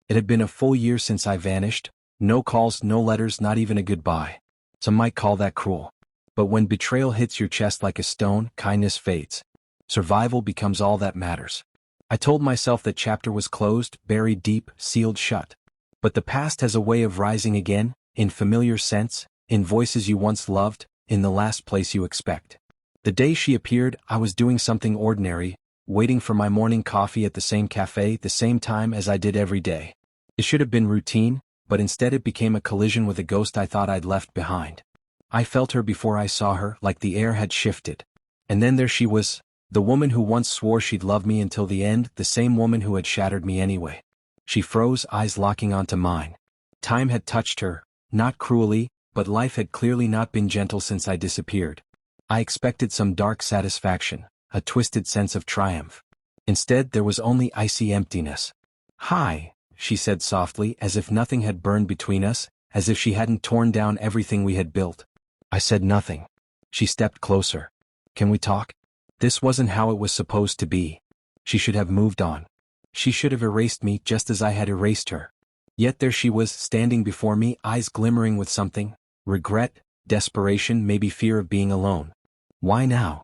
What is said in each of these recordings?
It had been a full year since I vanished. No calls, no letters, not even a goodbye. Some might call that cruel. But when betrayal hits your chest like a stone, kindness fades. Survival becomes all that matters. I told myself that chapter was closed, buried deep, sealed shut. But the past has a way of rising again, in familiar scents, in voices you once loved, in the last place you expect. The day she appeared, I was doing something ordinary, waiting for my morning coffee at the same cafe, the same time as I did every day. It should have been routine, but instead it became a collision with a ghost I thought I'd left behind. I felt her before I saw her, like the air had shifted. And then there she was, the woman who once swore she'd love me until the end, the same woman who had shattered me anyway. She froze, eyes locking onto mine. Time had touched her, not cruelly, but life had clearly not been gentle since I disappeared. I expected some dark satisfaction, a twisted sense of triumph. Instead, there was only icy emptiness. "Hi," she said softly, as if nothing had burned between us, as if she hadn't torn down everything we had built. I said nothing. She stepped closer. "Can we talk?" This wasn't how it was supposed to be. She should have moved on. She should have erased me just as I had erased her. Yet there she was, standing before me, eyes glimmering with something. Regret, desperation, maybe fear of being alone. "Why now?"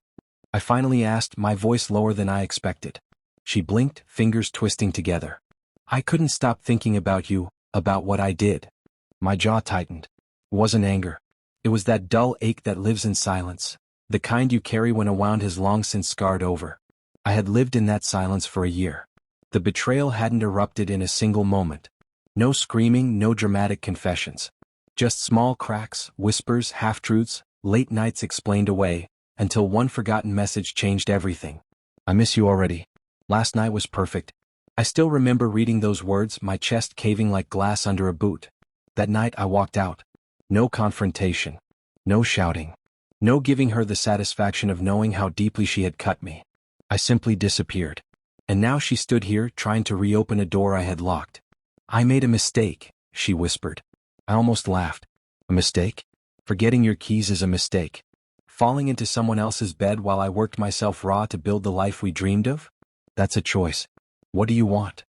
I finally asked, my voice lower than I expected. She blinked, fingers twisting together. "I couldn't stop thinking about you, about what I did." My jaw tightened. It wasn't anger. It was that dull ache that lives in silence, the kind you carry when a wound has long since scarred over. I had lived in that silence for a year. The betrayal hadn't erupted in a single moment. No screaming, no dramatic confessions. Just small cracks, whispers, half-truths, late nights explained away, until one forgotten message changed everything. "I miss you already. Last night was perfect." I still remember reading those words, my chest caving like glass under a boot. That night I walked out. No confrontation. No shouting. No giving her the satisfaction of knowing how deeply she had cut me. I simply disappeared. And now she stood here, trying to reopen a door I had locked. "I made a mistake," she whispered. I almost laughed. "A mistake? Forgetting your keys is a mistake. Falling into someone else's bed while I worked myself raw to build the life we dreamed of? That's a choice. What do you want?"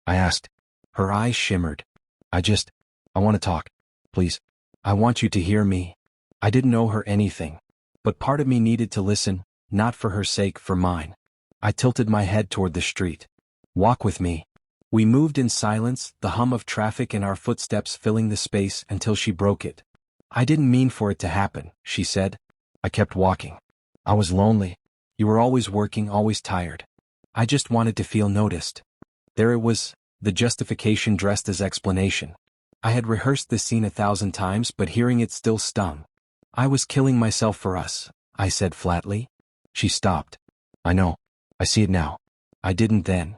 I asked. Her eyes shimmered. I want to talk. Please. I want you to hear me." I didn't owe her anything. But part of me needed to listen, not for her sake, for mine. I tilted my head toward the street. "Walk with me." We moved in silence, the hum of traffic and our footsteps filling the space, until she broke it. "I didn't mean for it to happen," she said. I kept walking. "I was lonely. You were always working, always tired. I just wanted to feel noticed." There it was, the justification dressed as explanation. I had rehearsed this scene 1,000 times, but hearing it still stung. "I was killing myself for us," I said flatly. She stopped. "I know. I see it now. I didn't then."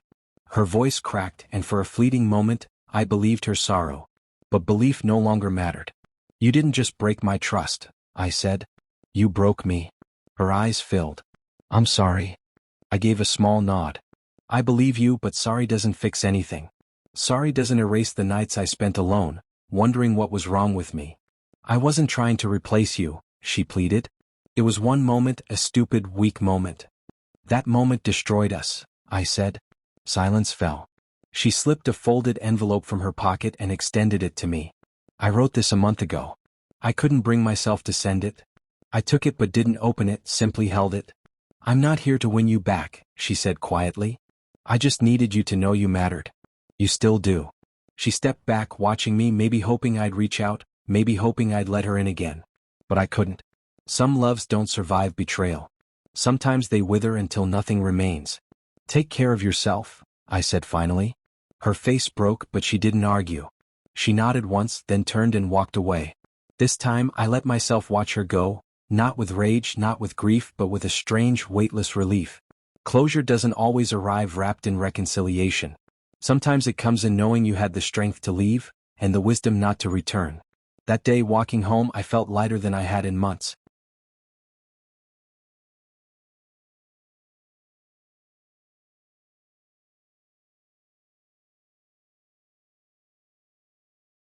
Her voice cracked, and for a fleeting moment, I believed her sorrow. But belief no longer mattered. "You didn't just break my trust," I said. "You broke me." Her eyes filled. "I'm sorry." I gave a small nod. "I believe you, but sorry doesn't fix anything. Sorry doesn't erase the nights I spent alone, wondering what was wrong with me." "I wasn't trying to replace you," she pleaded. "It was one moment, a stupid, weak moment." "That moment destroyed us," I said. Silence fell. She slipped a folded envelope from her pocket and extended it to me. "I wrote this a month ago. I couldn't bring myself to send it. I took it but didn't open it, simply held it." "I'm not here to win you back," she said quietly. "I just needed you to know you mattered. You still do." She stepped back, watching me, maybe hoping I'd reach out, maybe hoping I'd let her in again. But I couldn't. Some loves don't survive betrayal. Sometimes they wither until nothing remains. "Take care of yourself," I said finally. Her face broke, but she didn't argue. She nodded once, then turned and walked away. This time I let myself watch her go, not with rage, not with grief, but with a strange, weightless relief. Closure doesn't always arrive wrapped in reconciliation. Sometimes it comes in knowing you had the strength to leave, and the wisdom not to return. That day walking home I felt lighter than I had in months.